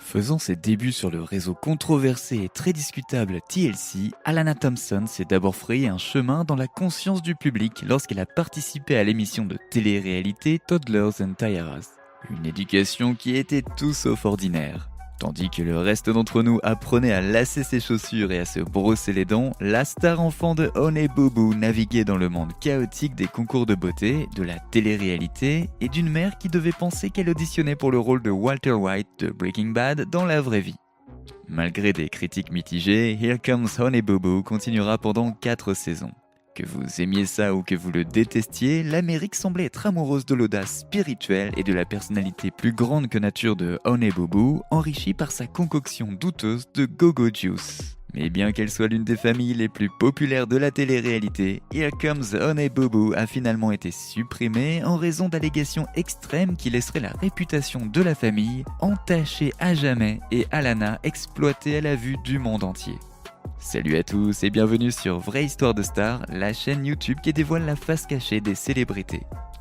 Faisant ses débuts sur le réseau controversé et très discutable TLC, Alana Thompson s'est d'abord frayé un chemin dans la conscience du public lorsqu'elle a participé à l'émission de télé-réalité Toddlers and Tiaras. Une éducation qui était tout sauf ordinaire. Tandis que le reste d'entre nous apprenait à lasser ses chaussures et à se brosser les dents, la star enfant de Honey Boo Boo naviguait dans le monde chaotique des concours de beauté, de la télé-réalité et d'une mère qui devait penser qu'elle auditionnait pour le rôle de Walter White de Breaking Bad dans la vraie vie. Malgré des critiques mitigées, Here Comes Honey Boo Boo continuera pendant 4 saisons. Que vous aimiez ça ou que vous le détestiez, l'Amérique semblait être amoureuse de l'audace spirituelle et de la personnalité plus grande que nature de Honey Boo Boo, enrichie par sa concoction douteuse de Go-Go Juice. Mais bien qu'elle soit l'une des familles les plus populaires de la télé-réalité, Here Comes Honey Boo Boo a finalement été supprimée en raison d'allégations extrêmes qui laisseraient la réputation de la famille entachée à jamais et Alana exploitée à la vue du monde entier. Salut à tous et bienvenue sur Vraie Histoire de Stars, la chaîne YouTube qui dévoile la face cachée des célébrités.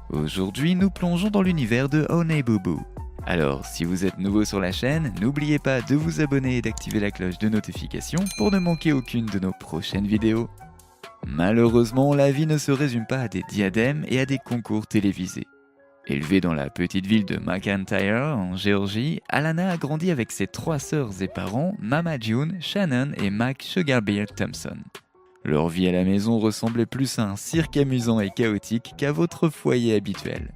Aujourd'hui, nous plongeons dans l'univers de Honey Boo Boo. Alors, si vous êtes nouveau sur la chaîne, n'oubliez pas de vous abonner et d'activer la cloche de notification pour ne manquer aucune de nos prochaines vidéos. Malheureusement, la vie ne se résume pas à des diadèmes et à des concours télévisés. Élevée dans la petite ville de McIntyre, en Géorgie, Alana a grandi avec ses 3 sœurs et parents, Mama June, Shannon et Mac Sugarbeard Thompson. Leur vie à la maison ressemblait plus à un cirque amusant et chaotique qu'à votre foyer habituel.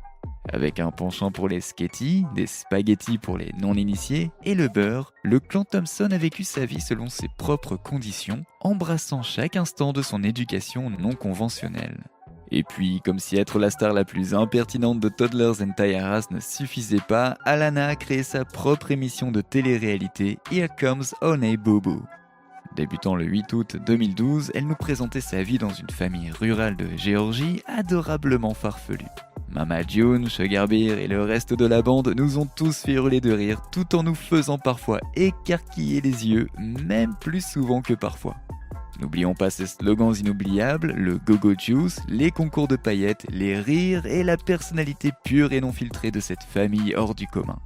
Avec un penchant pour les sketties, des spaghettis pour les non-initiés et le beurre, le clan Thompson a vécu sa vie selon ses propres conditions, embrassant chaque instant de son éducation non conventionnelle. Et puis, comme si être la star la plus impertinente de Toddlers and Tiaras ne suffisait pas, Alana a créé sa propre émission de télé-réalité Here Comes Honey Boo Boo. Débutant le 8 août 2012, elle nous présentait sa vie dans une famille rurale de Géorgie adorablement farfelue. Mama June, Sugarbeard et le reste de la bande nous ont tous fait hurler de rire tout en nous faisant parfois écarquiller les yeux, même plus souvent que parfois. N'oublions pas ces slogans inoubliables, le Go-Go Juice, les concours de paillettes, les rires et la personnalité pure et non filtrée de cette famille hors du commun.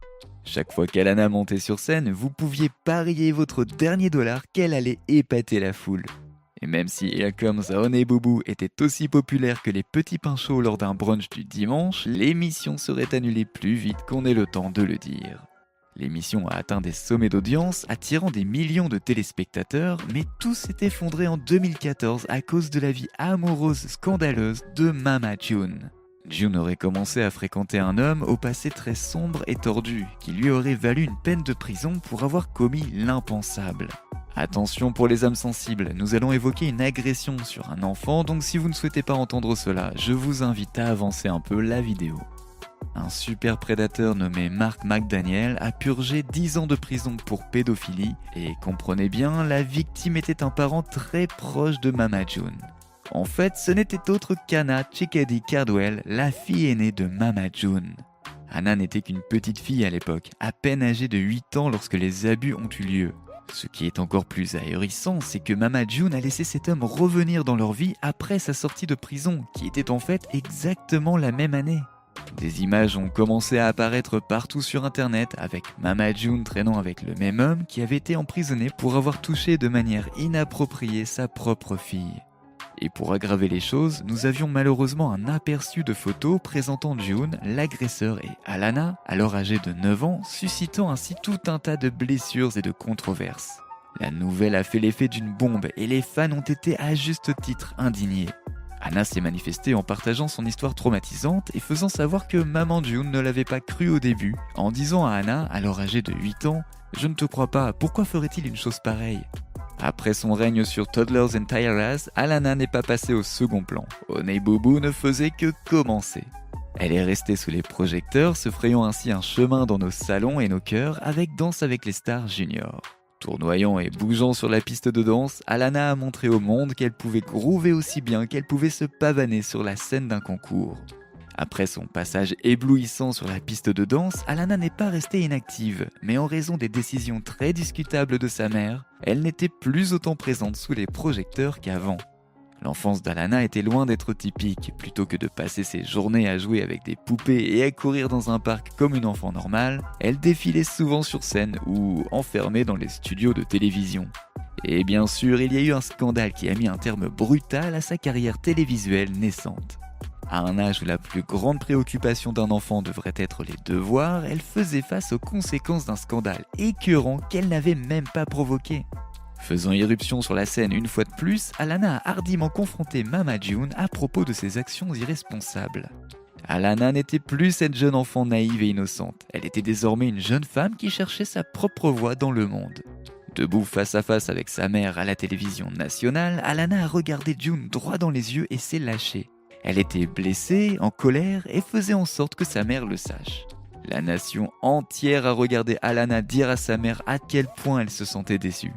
Chaque fois qu'Alana montait sur scène, vous pouviez parier votre dernier dollar qu'elle allait épater la foule. Et même si Here Comes Honey Boo Boo était aussi populaire que les petits pains chauds lors d'un brunch du dimanche, l'émission serait annulée plus vite qu'on ait le temps de le dire. L'émission a atteint des sommets d'audience, attirant des millions de téléspectateurs, mais tout s'est effondré en 2014 à cause de la vie amoureuse scandaleuse de Mama June. June aurait commencé à fréquenter un homme au passé très sombre et tordu, qui lui aurait valu une peine de prison pour avoir commis l'impensable. Attention pour les âmes sensibles, nous allons évoquer une agression sur un enfant, donc si vous ne souhaitez pas entendre cela, je vous invite à avancer un peu la vidéo. Un super prédateur nommé Mark McDaniel a purgé 10 ans de prison pour pédophilie et comprenez bien, la victime était un parent très proche de Mama June. En fait, ce n'était autre qu'Anna Chickadee Cardwell, la fille aînée de Mama June. Anna n'était qu'une petite fille à l'époque, à peine âgée de 8 ans lorsque les abus ont eu lieu. Ce qui est encore plus ahurissant, c'est que Mama June a laissé cet homme revenir dans leur vie après sa sortie de prison, qui était en fait exactement la même année. Des images ont commencé à apparaître partout sur internet avec Mama June traînant avec le même homme qui avait été emprisonné pour avoir touché de manière inappropriée sa propre fille. Et pour aggraver les choses, nous avions malheureusement un aperçu de photos présentant June, l'agresseur et Alana, alors âgée de 9 ans, suscitant ainsi tout un tas de blessures et de controverses. La nouvelle a fait l'effet d'une bombe et les fans ont été à juste titre indignés. Anna s'est manifestée en partageant son histoire traumatisante et faisant savoir que Maman June ne l'avait pas cru au début, en disant à Anna, alors âgée de 8 ans, « Je ne te crois pas, pourquoi ferait-il une chose pareille ?» Après son règne sur Toddlers and Tiaras, Alana n'est pas passée au second plan. Honey Boo Boo ne faisait que commencer. Elle est restée sous les projecteurs, se frayant ainsi un chemin dans nos salons et nos cœurs avec Danse avec les stars junior. Tournoyant et bougeant sur la piste de danse, Alana a montré au monde qu'elle pouvait groover aussi bien qu'elle pouvait se pavaner sur la scène d'un concours. Après son passage éblouissant sur la piste de danse, Alana n'est pas restée inactive, mais en raison des décisions très discutables de sa mère, elle n'était plus autant présente sous les projecteurs qu'avant. L'enfance d'Alana était loin d'être typique. Plutôt que de passer ses journées à jouer avec des poupées et à courir dans un parc comme une enfant normale, elle défilait souvent sur scène ou enfermée dans les studios de télévision. Et bien sûr, il y a eu un scandale qui a mis un terme brutal à sa carrière télévisuelle naissante. À un âge où la plus grande préoccupation d'un enfant devrait être les devoirs, elle faisait face aux conséquences d'un scandale écœurant qu'elle n'avait même pas provoqué. Faisant irruption sur la scène une fois de plus, Alana a hardiment confronté Mama June à propos de ses actions irresponsables. Alana n'était plus cette jeune enfant naïve et innocente, elle était désormais une jeune femme qui cherchait sa propre voie dans le monde. Debout face à face avec sa mère à la télévision nationale, Alana a regardé June droit dans les yeux et s'est lâchée. Elle était blessée, en colère et faisait en sorte que sa mère le sache. La nation entière a regardé Alana dire à sa mère à quel point elle se sentait déçue.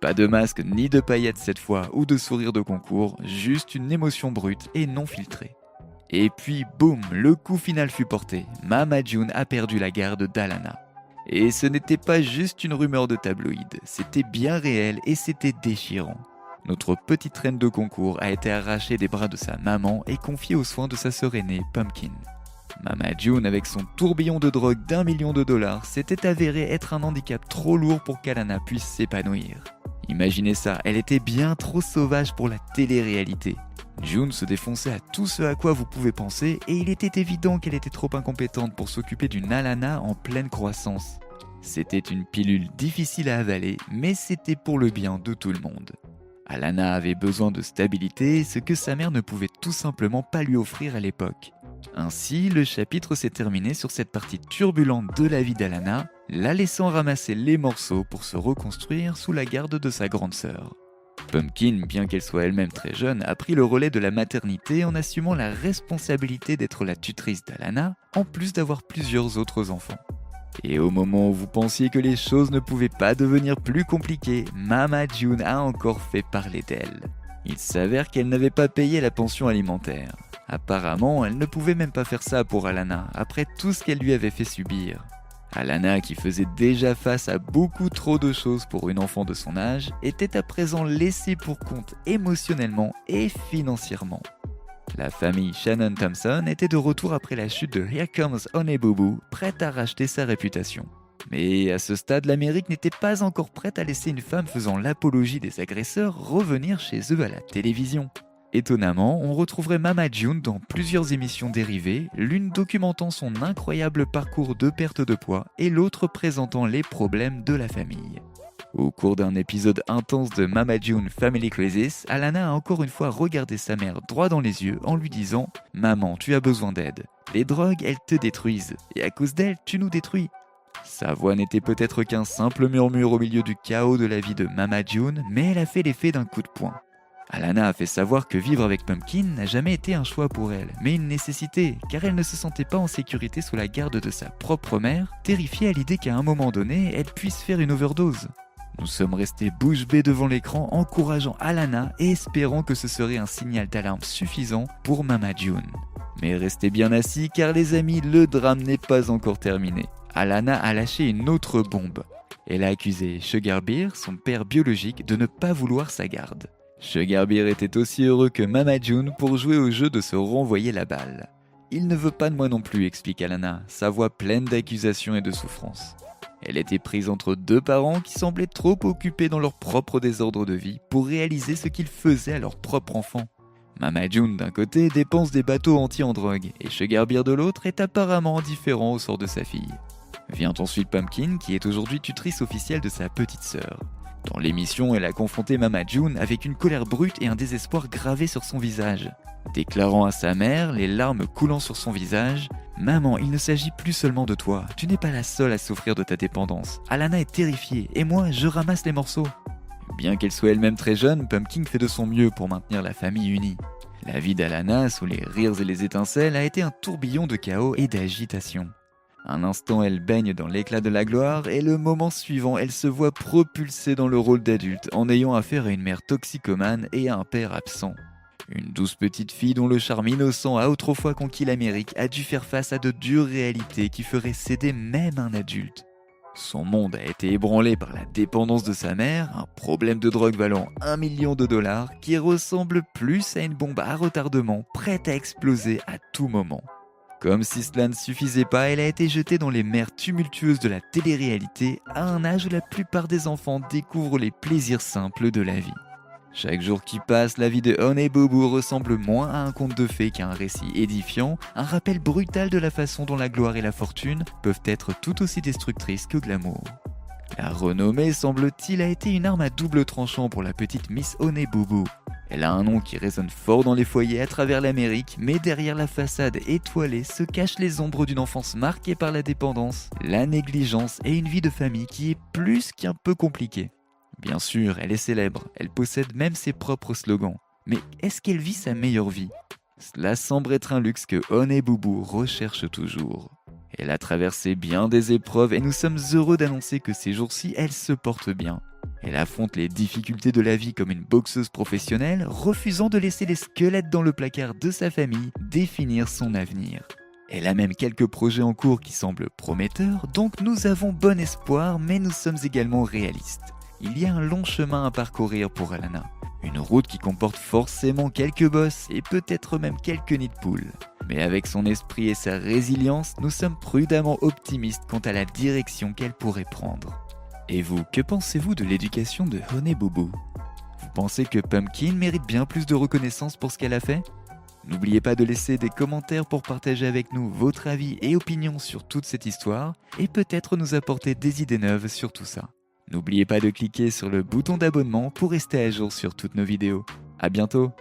Pas de masque ni de paillettes cette fois ou de sourire de concours, juste une émotion brute et non filtrée. Et puis boum, le coup final fut porté. Mama June a perdu la garde d'Alana. Et ce n'était pas juste une rumeur de tabloïd, c'était bien réel et c'était déchirant. Notre petite reine de concours a été arrachée des bras de sa maman et confiée aux soins de sa sœur aînée, Pumpkin. Mama June, avec son tourbillon de drogue d'1 million de dollars, s'était avéré être un handicap trop lourd pour qu'Alana puisse s'épanouir. Imaginez ça, elle était bien trop sauvage pour la télé-réalité. June se défonçait à tout ce à quoi vous pouvez penser et il était évident qu'elle était trop incompétente pour s'occuper d'une Alana en pleine croissance. C'était une pilule difficile à avaler, mais c'était pour le bien de tout le monde. Alana avait besoin de stabilité, ce que sa mère ne pouvait tout simplement pas lui offrir à l'époque. Ainsi, le chapitre s'est terminé sur cette partie turbulente de la vie d'Alana, la laissant ramasser les morceaux pour se reconstruire sous la garde de sa grande sœur. Pumpkin, bien qu'elle soit elle-même très jeune, a pris le relais de la maternité en assumant la responsabilité d'être la tutrice d'Alana, en plus d'avoir plusieurs autres enfants. Et au moment où vous pensiez que les choses ne pouvaient pas devenir plus compliquées, Mama June a encore fait parler d'elle. Il s'avère qu'elle n'avait pas payé la pension alimentaire. Apparemment, elle ne pouvait même pas faire ça pour Alana, après tout ce qu'elle lui avait fait subir. Alana, qui faisait déjà face à beaucoup trop de choses pour une enfant de son âge, était à présent laissée pour compte émotionnellement et financièrement. La famille Shannon Thompson était de retour après la chute de Here Comes Honey Boo Boo, prête à racheter sa réputation. Mais à ce stade, l'Amérique n'était pas encore prête à laisser une femme faisant l'apologie des agresseurs revenir chez eux à la télévision. Étonnamment, on retrouverait Mama June dans plusieurs émissions dérivées, l'une documentant son incroyable parcours de perte de poids et l'autre présentant les problèmes de la famille. Au cours d'un épisode intense de Mama June Family Crisis, Alana a encore une fois regardé sa mère droit dans les yeux en lui disant « Maman, tu as besoin d'aide. Les drogues, elles te détruisent, et à cause d'elles, tu nous détruis. » Sa voix n'était peut-être qu'un simple murmure au milieu du chaos de la vie de Mama June, mais elle a fait l'effet d'un coup de poing. Alana a fait savoir que vivre avec Pumpkin n'a jamais été un choix pour elle, mais une nécessité, car elle ne se sentait pas en sécurité sous la garde de sa propre mère, terrifiée à l'idée qu'à un moment donné, elle puisse faire une overdose. Nous sommes restés bouche bée devant l'écran, encourageant Alana et espérant que ce serait un signal d'alarme suffisant pour Mama June. Mais restez bien assis car les amis, le drame n'est pas encore terminé. Alana a lâché une autre bombe. Elle a accusé Sugar Bear, son père biologique, de ne pas vouloir sa garde. Sugar Bear était aussi heureux que Mama June pour jouer au jeu de se renvoyer la balle. « Il ne veut pas de moi non plus », explique Alana, sa voix pleine d'accusations et de souffrance. Elle était prise entre deux parents qui semblaient trop occupés dans leur propre désordre de vie pour réaliser ce qu'ils faisaient à leur propre enfant. Mama June d'un côté dépense des bateaux entiers en drogue et Sugar Bear de l'autre est apparemment indifférent au sort de sa fille. Vient ensuite Pumpkin qui est aujourd'hui tutrice officielle de sa petite sœur. Dans l'émission, elle a confronté Mama June avec une colère brute et un désespoir gravé sur son visage. Déclarant à sa mère, les larmes coulant sur son visage « Maman, il ne s'agit plus seulement de toi, tu n'es pas la seule à souffrir de ta dépendance. Alana est terrifiée, et moi, je ramasse les morceaux. » Bien qu'elle soit elle-même très jeune, Pumpkin fait de son mieux pour maintenir la famille unie. La vie d'Alana, sous les rires et les étincelles, a été un tourbillon de chaos et d'agitation. Un instant, elle baigne dans l'éclat de la gloire, et le moment suivant, elle se voit propulsée dans le rôle d'adulte en ayant affaire à une mère toxicomane et à un père absent. Une douce petite fille dont le charme innocent a autrefois conquis l'Amérique a dû faire face à de dures réalités qui feraient céder même un adulte. Son monde a été ébranlé par la dépendance de sa mère, un problème de drogue valant 1 million de dollars qui ressemble plus à une bombe à retardement prête à exploser à tout moment. Comme si cela ne suffisait pas, elle a été jetée dans les mers tumultueuses de la télé-réalité à un âge où la plupart des enfants découvrent les plaisirs simples de la vie. Chaque jour qui passe, la vie de Honey Boo Boo ressemble moins à un conte de fées qu'à un récit édifiant, un rappel brutal de la façon dont la gloire et la fortune peuvent être tout aussi destructrices que glamour. La renommée, semble-t-il, a été une arme à double tranchant pour la petite Miss Honey Boo Boo. Elle a un nom qui résonne fort dans les foyers à travers l'Amérique, mais derrière la façade étoilée se cachent les ombres d'une enfance marquée par la dépendance, la négligence et une vie de famille qui est plus qu'un peu compliquée. Bien sûr, elle est célèbre, elle possède même ses propres slogans. Mais est-ce qu'elle vit sa meilleure vie? Cela semble être un luxe que Honey Boo Boo recherche toujours. Elle a traversé bien des épreuves et nous sommes heureux d'annoncer que ces jours-ci, elle se porte bien. Elle affronte les difficultés de la vie comme une boxeuse professionnelle, refusant de laisser les squelettes dans le placard de sa famille définir son avenir. Elle a même quelques projets en cours qui semblent prometteurs, donc nous avons bon espoir, mais nous sommes également réalistes. Il y a un long chemin à parcourir pour Alana. Une route qui comporte forcément quelques bosses et peut-être même quelques nids de poules. Mais avec son esprit et sa résilience, nous sommes prudemment optimistes quant à la direction qu'elle pourrait prendre. Et vous, que pensez-vous de l'éducation de Honey Boo Boo? Vous pensez que Pumpkin mérite bien plus de reconnaissance pour ce qu'elle a fait? N'oubliez pas de laisser des commentaires pour partager avec nous votre avis et opinion sur toute cette histoire et peut-être nous apporter des idées neuves sur tout ça. N'oubliez pas de cliquer sur le bouton d'abonnement pour rester à jour sur toutes nos vidéos. À bientôt!